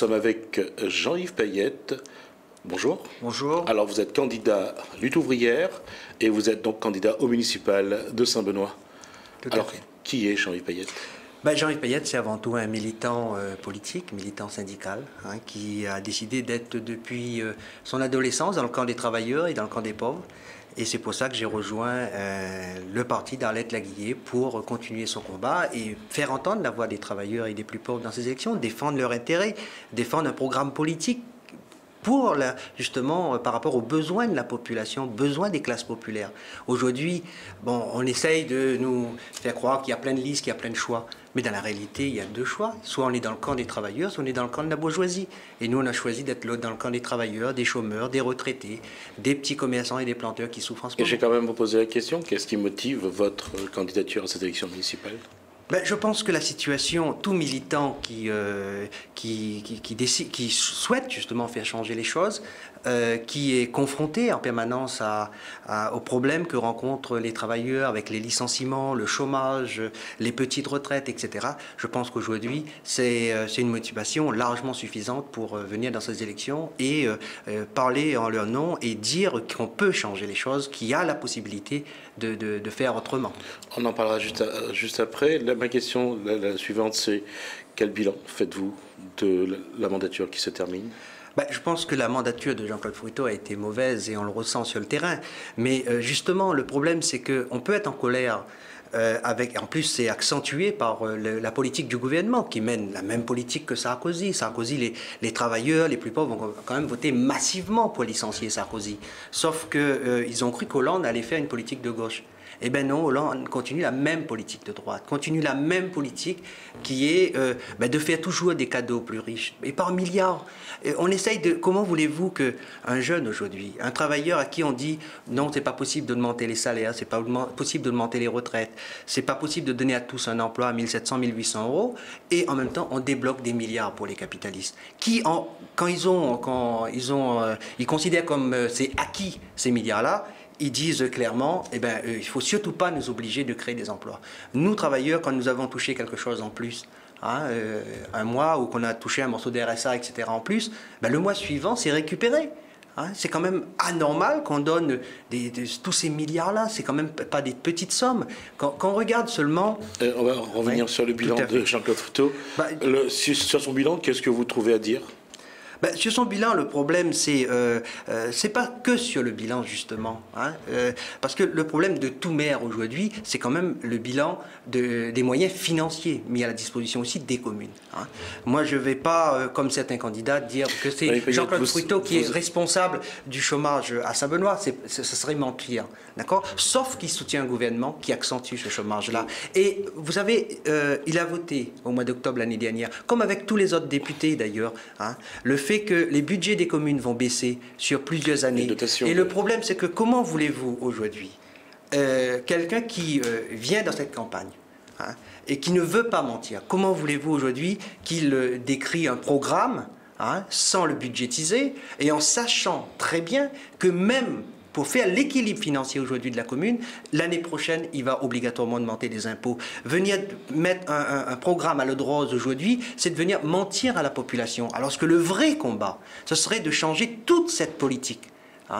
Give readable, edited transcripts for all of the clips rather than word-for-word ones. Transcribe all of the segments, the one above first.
sommes avec Jean-Yves Payette. Bonjour. Bonjour. Alors vous êtes candidat lutte ouvrière et vous êtes donc candidat au municipal de Saint-Benoît. Alors qui est Jean-Yves Payette? Jean-Yves Payette, c'est avant tout un militant politique, militant syndical, qui a décidé d'être depuis son adolescence dans le camp des travailleurs et dans le camp des pauvres. Et c'est pour ça que j'ai rejoint le parti d'Arlette Laguiller pour continuer son combat et faire entendre la voix des travailleurs et des plus pauvres dans ces élections, défendre leurs intérêts, défendre un programme politique pour justement par rapport aux besoins de la population, besoins des classes populaires. Aujourd'hui, on essaye de nous faire croire qu'il y a plein de listes, qu'il y a plein de choix. Mais dans la réalité, il y a deux choix. Soit on est dans le camp des travailleurs, soit on est dans le camp de la bourgeoisie. Et nous, on a choisi d'être dans le camp des travailleurs, des chômeurs, des retraités, des petits commerçants et des planteurs qui souffrent en ce moment. Et j'ai quand même vous posé la question, qu'est-ce qui motive votre candidature à cette élection municipale? Je pense que la situation, tout militant qui souhaite justement faire changer les choses, qui est confronté en permanence aux problèmes que rencontrent les travailleurs avec les licenciements, le chômage, les petites retraites, etc. Je pense qu'aujourd'hui, c'est une motivation largement suffisante pour venir dans ces élections et parler en leur nom et dire qu'on peut changer les choses, qu'il y a la possibilité de faire autrement. On en parlera juste après. Ma question, la suivante, c'est quel bilan faites-vous de la mandature qui se termine? Je pense que la mandature de Jean-Claude Fruiteau a été mauvaise et on le ressent sur le terrain. Mais justement, le problème, c'est qu'on peut être en colère en plus, c'est accentué par la politique du gouvernement qui mène la même politique que Sarkozy. Sarkozy, les travailleurs, les plus pauvres ont quand même voté massivement pour licencier Sarkozy. Sauf qu'ils ont cru qu'Hollande allait faire une politique de gauche. Eh bien non, Hollande continue la même politique de droite, continue la même politique qui est de faire toujours des cadeaux aux plus riches, et par milliards. Et on essaye de... Comment voulez-vous qu'un jeune aujourd'hui, un travailleur à qui on dit non, c'est pas possible d'augmenter les salaires, c'est pas possible d'augmenter les retraites, c'est pas possible de donner à tous un emploi à 1700, 1800 euros, et en même temps on débloque des milliards pour les capitalistes, qui ils considèrent comme c'est acquis ces milliards-là. Ils disent clairement, il ne faut surtout pas nous obliger de créer des emplois. Nous, travailleurs, quand nous avons touché quelque chose en plus, un mois ou qu'on a touché un morceau de RSA, etc. en plus, le mois suivant, c'est récupéré. C'est quand même anormal qu'on donne tous ces milliards-là. C'est quand même pas des petites sommes. Quand on regarde seulement... on va revenir sur le bilan de Jean-Claude Fruiteau. Sur son bilan, qu'est-ce que vous trouvez à dire? Sur son bilan, le problème, c'est pas que sur le bilan, justement. Parce que le problème de tout maire aujourd'hui, c'est quand même le bilan des moyens financiers mis à la disposition aussi des communes. Moi, je ne vais pas, comme certains candidats, dire que c'est Jean-Claude Fruiteau qui est responsable du chômage à Saint-Benoît. Ce serait mentir. D'accord? Sauf qu'il soutient un gouvernement qui accentue ce chômage-là. Et vous savez, il a voté au mois d'octobre l'année dernière, comme avec tous les autres députés d'ailleurs, le fait que les budgets des communes vont baisser sur plusieurs années. Et le problème, c'est que comment voulez-vous aujourd'hui, quelqu'un qui vient dans cette campagne et qui ne veut pas mentir, comment voulez-vous aujourd'hui qu'il décrit un programme sans le budgétiser et en sachant très bien que même pour faire l'équilibre financier aujourd'hui de la commune, l'année prochaine, il va obligatoirement augmenter des impôts. Venir mettre un programme à l'eau de rose aujourd'hui, c'est de venir mentir à la population. Alors que le vrai combat, ce serait de changer toute cette politique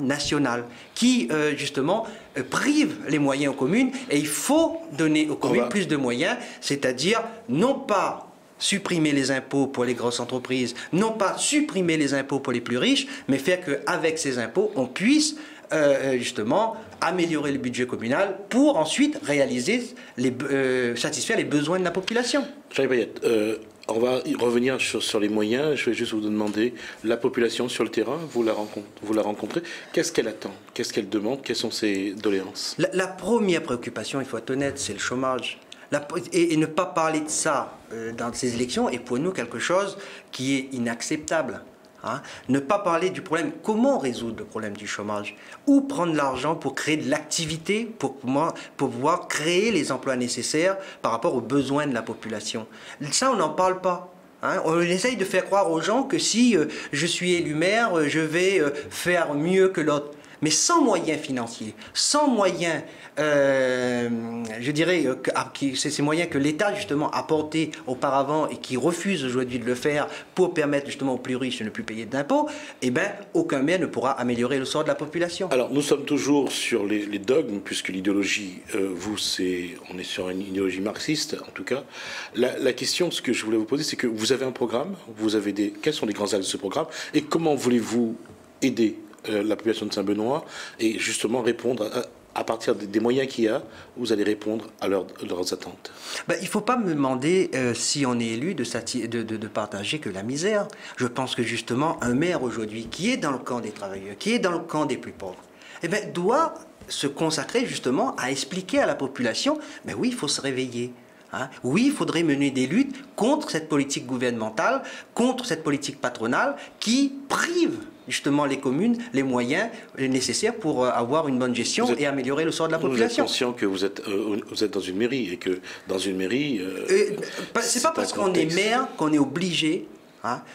nationale qui, justement, prive les moyens aux communes. Et il faut donner aux communes plus de moyens, c'est-à-dire non pas supprimer les impôts pour les grosses entreprises, non pas supprimer les impôts pour les plus riches, mais faire qu'avec ces impôts, on puisse justement améliorer le budget communal pour ensuite satisfaire les besoins de la population. Jean-Yves Payette, on va y revenir sur les moyens. Je vais juste vous demander, la population sur le terrain, vous la rencontrez, qu'est-ce qu'elle attend? Qu'est-ce qu'elle demande? Quelles sont ses doléances? La première préoccupation, il faut être honnête, c'est le chômage. Et ne pas parler de ça dans ces élections est pour nous quelque chose qui est inacceptable. Ne pas parler du problème, comment résoudre le problème du chômage, où prendre l'argent pour créer de l'activité, pour pouvoir créer les emplois nécessaires par rapport aux besoins de la population. Ça, on n'en parle pas. On essaye de faire croire aux gens que si je suis élu maire, je vais faire mieux que l'autre. Mais sans moyens financiers, sans moyens, je dirais, c'est ces moyens que l'État justement a portés auparavant et qui refuse aujourd'hui de le faire pour permettre justement aux plus riches de ne plus payer d'impôts, eh bien, aucun maire ne pourra améliorer le sort de la population. Alors, nous sommes toujours sur les dogmes, puisque l'idéologie, on est sur une idéologie marxiste, en tout cas. La question, ce que je voulais vous poser, c'est que vous avez un programme, quels sont les grands axes de ce programme, et comment voulez-vous aider la population de Saint-Benoît et justement répondre à partir des moyens qu'il y a, vous allez répondre à leurs attentes. Il ne faut pas me demander si on est élu de partager que la misère. Je pense que justement un maire aujourd'hui qui est dans le camp des travailleurs, qui est dans le camp des plus pauvres, doit se consacrer justement à expliquer à la population, mais oui, il faut se réveiller. Oui, il faudrait mener des luttes contre cette politique gouvernementale, contre cette politique patronale qui prive justement les communes les moyens nécessaires pour avoir une bonne gestion et améliorer le sort de la population. Vous êtes conscient que vous êtes dans une mairie et que dans une mairie... c'est pas parce qu'on est maire qu'on est obligé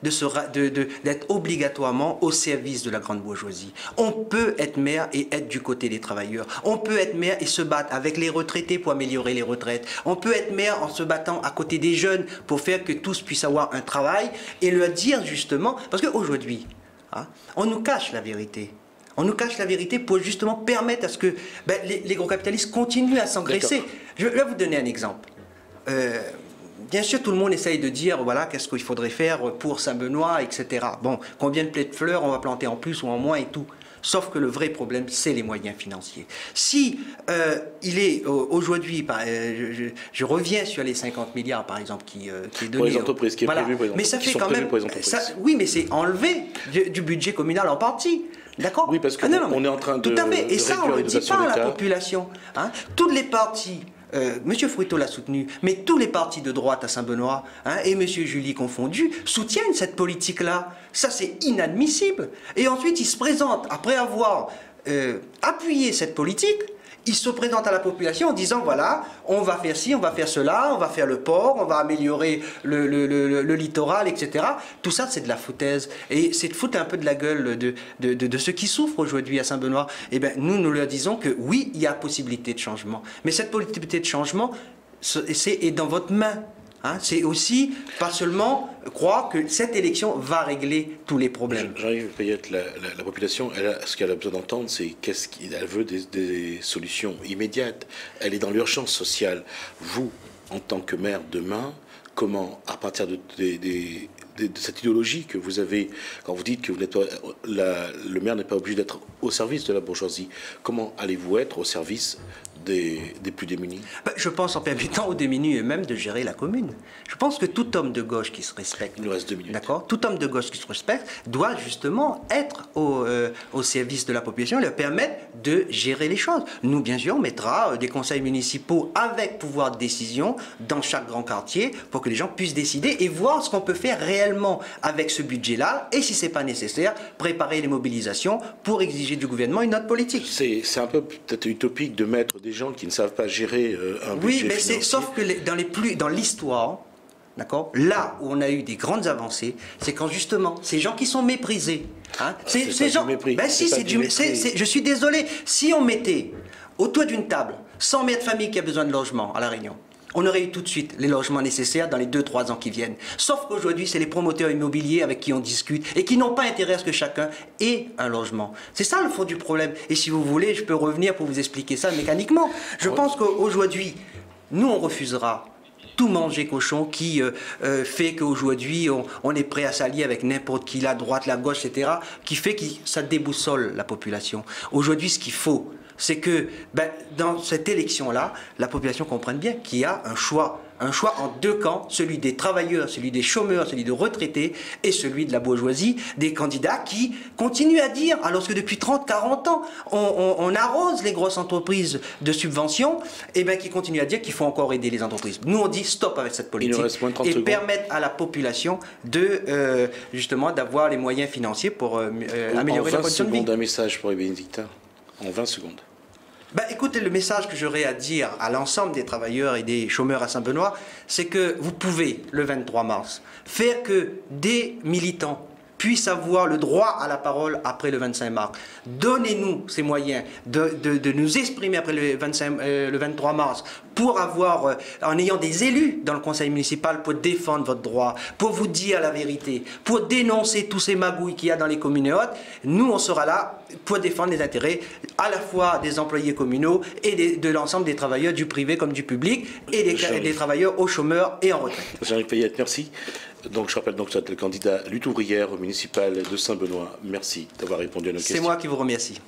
d'être obligatoirement au service de la grande bourgeoisie. On peut être maire et être du côté des travailleurs. On peut être maire et se battre avec les retraités pour améliorer les retraites. On peut être maire en se battant à côté des jeunes pour faire que tous puissent avoir un travail et leur dire justement... Parce qu'aujourd'hui, on nous cache la vérité. On nous cache la vérité pour justement permettre à ce que les gros capitalistes continuent à s'engraisser. Je vais vous donner un exemple. Bien sûr, tout le monde essaye de dire, voilà, qu'est-ce qu'il faudrait faire pour Saint-Benoît, etc. Bon, combien de plaies de fleurs on va planter en plus ou en moins et tout. Sauf que le vrai problème, c'est les moyens financiers. Si il est aujourd'hui, je reviens sur les 50 milliards, par exemple, qui est donné... Pour les entreprises, qui est prévu pour les entreprises. Mais ça fait quand même... oui, mais c'est enlevé du budget communal en partie. D'accord? Oui, parce qu'on est en train de... Tout à fait. Et ça, on ne le dit pas à la population. Toutes les parties... Monsieur Fruito l'a soutenu, mais tous les partis de droite à Saint-Benoît, et Monsieur Julie confondu, soutiennent cette politique-là. Ça, c'est inadmissible. Et ensuite, ils se présentent, après avoir appuyé cette politique, ils se présentent à la population en disant, voilà, on va faire ci, on va faire cela, on va faire le port, on va améliorer le littoral, etc. Tout ça, c'est de la foutaise. Et c'est de foutre un peu de la gueule de ceux qui souffrent aujourd'hui à Saint-Benoît. Eh bien, nous leur disons que oui, il y a possibilité de changement. Mais cette possibilité de changement, est dans votre main. C'est aussi, pas seulement croire que cette élection va régler tous les problèmes. Jean-Yves Payette, la population, ce qu'elle a besoin d'entendre, c'est qu'elle veut des solutions immédiates. Elle est dans l'urgence sociale. Vous, en tant que maire demain, comment, à partir de cette idéologie que vous avez, quand vous dites que le maire n'est pas obligé d'être au service de la bourgeoisie, comment allez-vous être au service des plus démunis? Je pense en permettant aux démunis eux-mêmes de gérer la commune. Je pense que tout homme de gauche qui se respecte, il nous reste 2 minutes. D'accord, tout homme de gauche qui se respecte doit justement être au service de la population et leur permettre de gérer les choses. Nous, bien sûr, on mettra des conseils municipaux avec pouvoir de décision dans chaque grand quartier pour que les gens puissent décider et voir ce qu'on peut faire réellement avec ce budget-là et si c'est pas nécessaire, préparer les mobilisations pour exiger du gouvernement une autre politique. C'est un peu peut-être utopique de mettre des gens qui ne savent pas gérer un budget financier. Oui, mais sauf que dans l'histoire, d'accord, là où on a eu des grandes avancées, c'est quand justement ces gens qui sont méprisés, ces gens, mépris. Je suis désolé, si on mettait autour d'une table 100 mères de famille qui a besoin de logement à La Réunion, on aurait eu tout de suite les logements nécessaires dans les 2-3 ans qui viennent. Sauf qu'aujourd'hui, c'est les promoteurs immobiliers avec qui on discute et qui n'ont pas intérêt à ce que chacun ait un logement. C'est ça le fond du problème. Et si vous voulez, je peux revenir pour vous expliquer ça mécaniquement. Je pense qu'aujourd'hui, nous, on refusera tout manger cochon qui fait qu'aujourd'hui, on est prêt à s'allier avec n'importe qui, la droite, la gauche, etc., qui fait que ça déboussole la population. Aujourd'hui, ce qu'il faut, c'est que dans cette élection-là, la population comprenne bien qu'il y a un choix en deux camps, celui des travailleurs, celui des chômeurs, celui des retraités et celui de la bourgeoisie, des candidats qui continuent à dire, alors que depuis 30-40 ans, on arrose les grosses entreprises de subventions, et qui continuent à dire qu'il faut encore aider les entreprises. Nous, on dit stop avec cette politique et permettre à la population de justement d'avoir les moyens financiers pour améliorer la condition de vie. Un message pour les bénédictins, en 20 secondes. Écoutez, le message que j'aurais à dire à l'ensemble des travailleurs et des chômeurs à Saint-Benoît, c'est que vous pouvez, le 23 mars, faire que des militants puissent avoir le droit à la parole après le 25 mars. Donnez-nous ces moyens de nous exprimer après le 23 mars pour avoir, en ayant des élus dans le conseil municipal pour défendre votre droit, pour vous dire la vérité, pour dénoncer tous ces magouilles qu'il y a dans les communes hautes. Nous, on sera là pour défendre les intérêts à la fois des employés communaux et de l'ensemble des travailleurs du privé comme du public et des travailleurs aux chômeurs et en retraite. Jean-Luc Payette, merci. Donc, je rappelle donc que vous êtes le candidat lutte ouvrière municipale de Saint-Benoît. Merci d'avoir répondu à nos questions. C'est moi qui vous remercie.